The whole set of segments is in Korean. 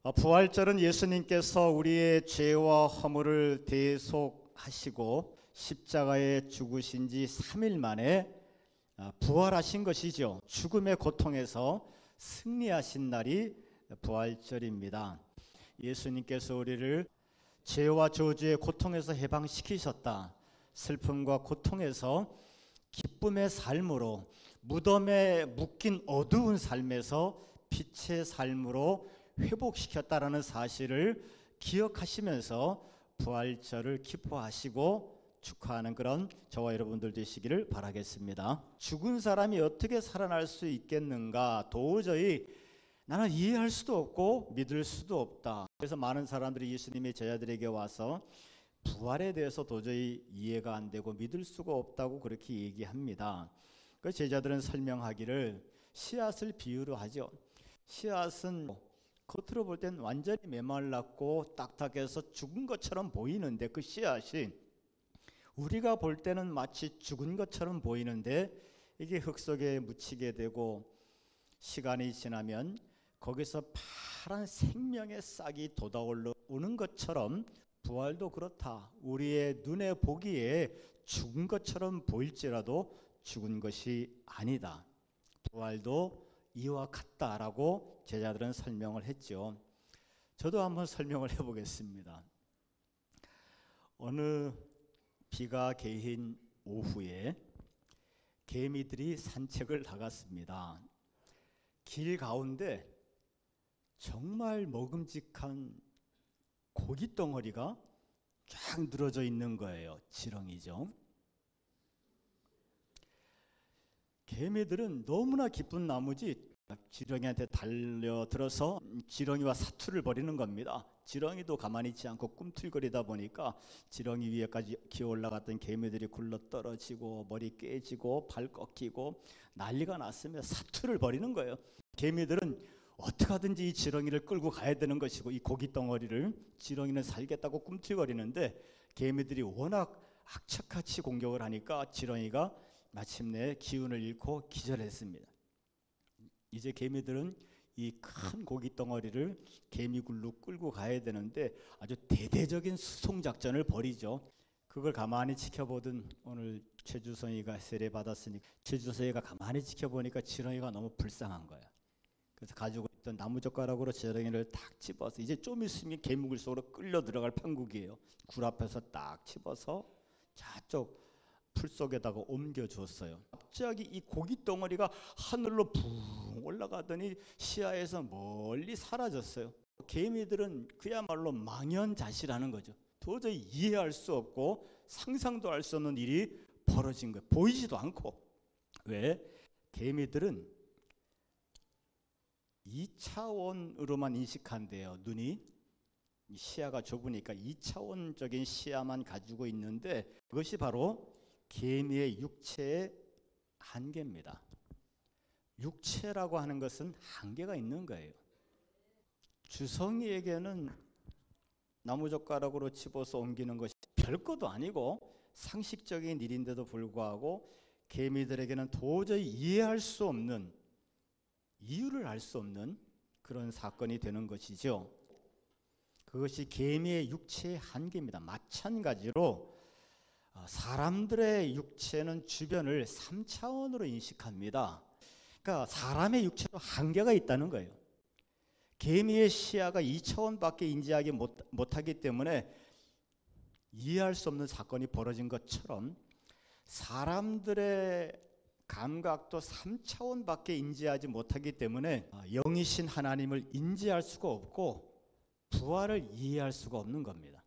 부활절은 예수님께서 우리의 죄와 허물을 대속하시고 십자가에 죽으신 지 3일 만에 부활하신 것이죠. 죽음의 고통에서 승리하신 날이 부활절입니다. 예수님께서 우리를 죄와 저주의 고통에서 해방시키셨다. 슬픔과 고통에서 기쁨의 삶으로, 무덤에 묶인 어두운 삶에서 빛의 삶으로 회복시켰다라는 사실을 기억하시면서 부활절을 기뻐하시고 축하하는 그런 저와 여러분들 되시기를 바라겠습니다. 죽은 사람이 어떻게 살아날 수 있겠는가? 도저히 나는 이해할 수도 없고 믿을 수도 없다. 그래서 많은 사람들이 예수님의 제자들에게 와서 부활에 대해서 도저히 이해가 안 되고 믿을 수가 없다고 그렇게 얘기합니다. 그 제자들은 설명하기를 씨앗을 비유로 하죠. 씨앗은 겉으로 볼 땐 완전히 메말랐고 딱딱해서 죽은 것처럼 보이는데, 그 씨앗이 우리가 볼 때는 마치 죽은 것처럼 보이는데 이게 흙 속에 묻히게 되고 시간이 지나면 거기서 파란 생명의 싹이 돋아오르는 것처럼 부활도 그렇다. 우리의 눈에 보기에 죽은 것처럼 보일지라도 죽은 것이 아니다. 부활도 이와 같다라고 제자들은 설명을 했죠. 저도 한번 설명을 해보겠습니다. 어느 비가 개인 오후에 개미들이 산책을 나갔습니다. 길 가운데 정말 먹음직한 고기 덩어리가 쫙 늘어져 있는 거예요. 지렁이죠. 개미들은 너무나 기쁜 나머지 지렁이한테 달려들어서 지렁이와 사투를 벌이는 겁니다. 지렁이도 가만히 있지 않고 꿈틀거리다 보니까 지렁이 위에까지 기어 올라갔던 개미들이 굴러 떨어지고 머리 깨지고 발 꺾이고 난리가 났으며 사투를 벌이는 거예요. 개미들은 어떻게 하든지 이 지렁이를 끌고 가야 되는 것이고, 이 고기 덩어리를, 지렁이는 살겠다고 꿈틀거리는데 개미들이 워낙 악착같이 공격을 하니까 지렁이가 마침내 기운을 잃고 기절했습니다. 이제 개미들은 이 큰 고기 덩어리를 개미굴로 끌고 가야 되는데 아주 대대적인 수송 작전을 벌이죠. 그걸 가만히 지켜보던 오늘 최주성이가 세례받았으니까 최주성이가 가만히 지켜보니까 지렁이가 너무 불쌍한 거야. 그래서 가지고 있던 나무젓가락으로 지렁이를 탁 집어서, 이제 좀 있으면 개미굴 속으로 끌려 들어갈 판국이에요. 굴 앞에서 딱 집어서 저쪽 풀 속에다가 옮겨줬어요. 갑자기 이 고기 덩어리가 하늘로 붕 올라가더니 시야에서 멀리 사라졌어요. 개미들은 그야말로 망연자실하는 거죠. 도저히 이해할 수 없고 상상도 할 수 없는 일이 벌어진 거예요. 보이지도 않고. 왜? 개미들은 2차원으로만 인식한대요. 눈이 시야가 좁으니까 2차원적인 시야만 가지고 있는데, 그것이 바로 개미의 육체의 한계입니다. 육체라고 하는 것은 한계가 있는 거예요. 주성이에게는 나무젓가락으로 집어서 옮기는 것이 별것도 아니고 상식적인 일인데도 불구하고 개미들에게는 도저히 이해할 수 없는, 이유를 알 수 없는 그런 사건이 되는 것이죠. 그것이 개미의 육체의 한계입니다. 마찬가지로 사람들의 육체는 주변을 3차원으로 인식합니다. 그러니까 사람의 육체도 한계가 있다는 거예요. 개미의 시야가 2차원밖에 인지하기 못하기 때문에 이해할 수 없는 사건이 벌어진 것처럼 사람들의 감각도 3차원밖에 인지하지 못하기 때문에 영이신 하나님을 인지할 수가 없고 부활을 이해할 수가 없는 겁니다.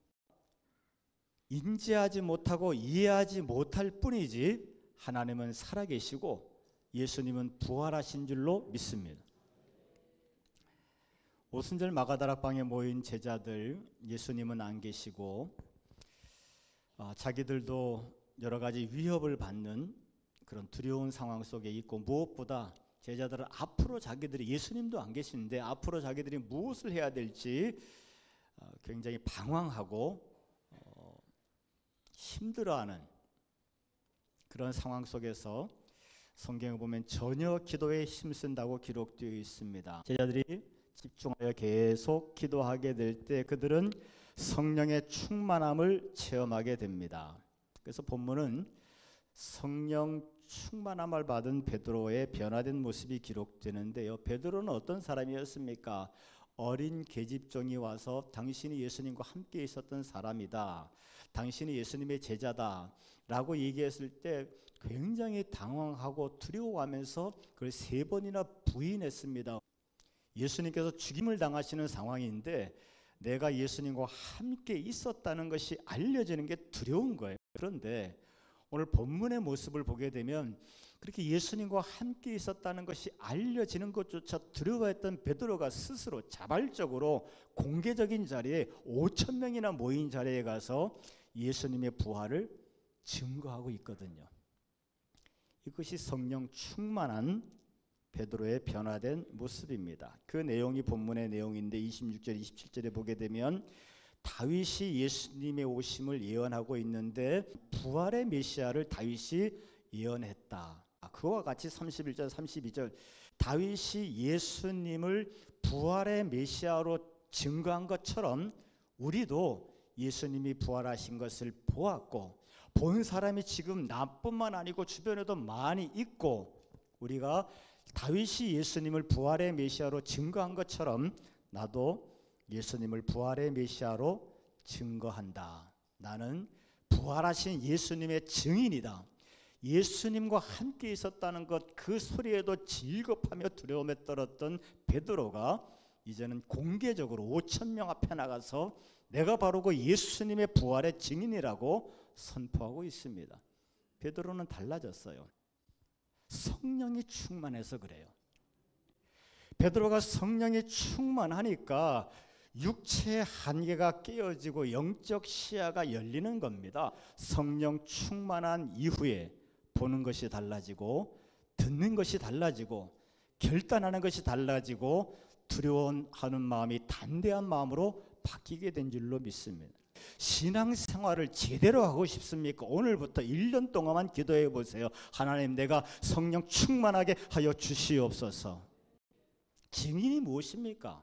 인지하지 못하고 이해하지 못할 뿐이지 하나님은 살아계시고 예수님은 부활하신 줄로 믿습니다. 오순절 마가다락방에 모인 제자들, 예수님은 안 계시고 자기들도 여러 가지 위협을 받는 그런 두려운 상황 속에 있고, 무엇보다 제자들은 앞으로 자기들이, 예수님도 안 계시는데 앞으로 자기들이 무엇을 해야 될지 굉장히 방황하고 힘들어하는 그런 상황 속에서 성경에 보면 전혀 기도에 힘쓴다고 기록되어 있습니다. 제자들이 집중하여 계속 기도하게 될 때 그들은 성령의 충만함을 체험하게 됩니다. 그래서 본문은 성령 충만함을 받은 베드로의 변화된 모습이 기록되는데요. 베드로는 어떤 사람이었습니까? 어린 계집종이 와서 당신이 예수님과 함께 있었던 사람이다, 당신이 예수님의 제자다 라고 얘기했을 때 굉장히 당황하고 두려워하면서 그걸 3번이나 부인했습니다. 예수님께서 죽임을 당하시는 상황인데 내가 예수님과 함께 있었다는 것이 알려지는 게 두려운 거예요. 그런데 오늘 본문의 모습을 보게 되면 그렇게 예수님과 함께 있었다는 것이 알려지는 것조차 두려워했던 베드로가 스스로 자발적으로 공개적인 자리에 5천 명이나 모인 자리에 가서 예수님의 부활을 증거하고 있거든요. 이것이 성령 충만한 베드로의 변화된 모습입니다. 그 내용이 본문의 내용인데 26절 27절에 보게 되면 다윗이 예수님의 오심을 예언하고 있는데 부활의 메시아를 다윗이 예언했다. 그와 같이 31절 32절 다윗이 예수님을 부활의 메시아로 증거한 것처럼 우리도 예수님이 부활하신 것을 보았고 본 사람이 지금 나뿐만 아니고 주변에도 많이 있고 우리가 다윗이 예수님을 부활의 메시아로 증거한 것처럼 나도 예수님을 부활의 메시아로 증거한다. 나는 부활하신 예수님의 증인이다. 예수님과 함께 있었다는 것, 그 소리에도 질겁하며 두려움에 떨었던 베드로가 이제는 공개적으로 5천 명 앞에 나가서 내가 바로 그 예수님의 부활의 증인이라고 선포하고 있습니다. 베드로는 달라졌어요. 성령이 충만해서 그래요. 베드로가 성령이 충만하니까 육체의 한계가 깨어지고 영적 시야가 열리는 겁니다. 성령 충만한 이후에 보는 것이 달라지고 듣는 것이 달라지고 결단하는 것이 달라지고 두려워하는 마음이 담대한 마음으로 바뀌게 된 줄로 믿습니다. 신앙생활을 제대로 하고 싶습니까? 오늘부터 1년 동안만 기도해 보세요. 하나님, 내가 성령 충만하게 하여 주시옵소서. 증인이 무엇입니까?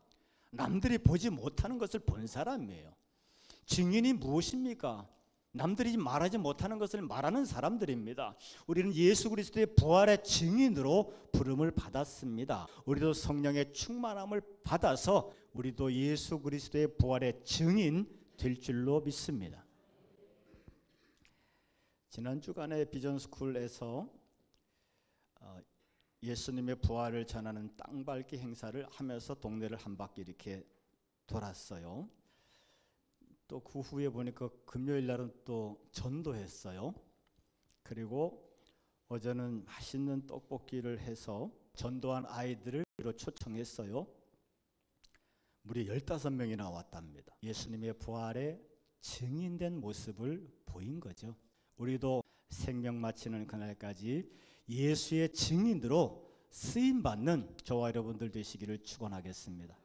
남들이 보지 못하는 것을 본 사람이에요. 증인이 무엇입니까? 남들이 말하지 못하는 것을 말하는 사람들입니다. 우리는 예수 그리스도의 부활의 증인으로 부름을 받았습니다. 우리도 성령의 충만함을 받아서 우리도 예수 그리스도의 부활의 증인 될 줄로 믿습니다. 지난 주간에 비전스쿨에서 예수님의 부활을 전하는 땅밟기 행사를 하면서 동네를 한 바퀴 이렇게 돌았어요. 또 그 후에 보니까 금요일 날은 또 전도했어요. 그리고 어제는 맛있는 떡볶이를 해서 전도한 아이들을 초청했어요. 무려 15명이나 왔답니다. 예수님의 부활에 증인된 모습을 보인 거죠. 우리도 생명 마치는 그날까지 예수의 증인으로 쓰임받는 저와 여러분들 되시기를 축원하겠습니다.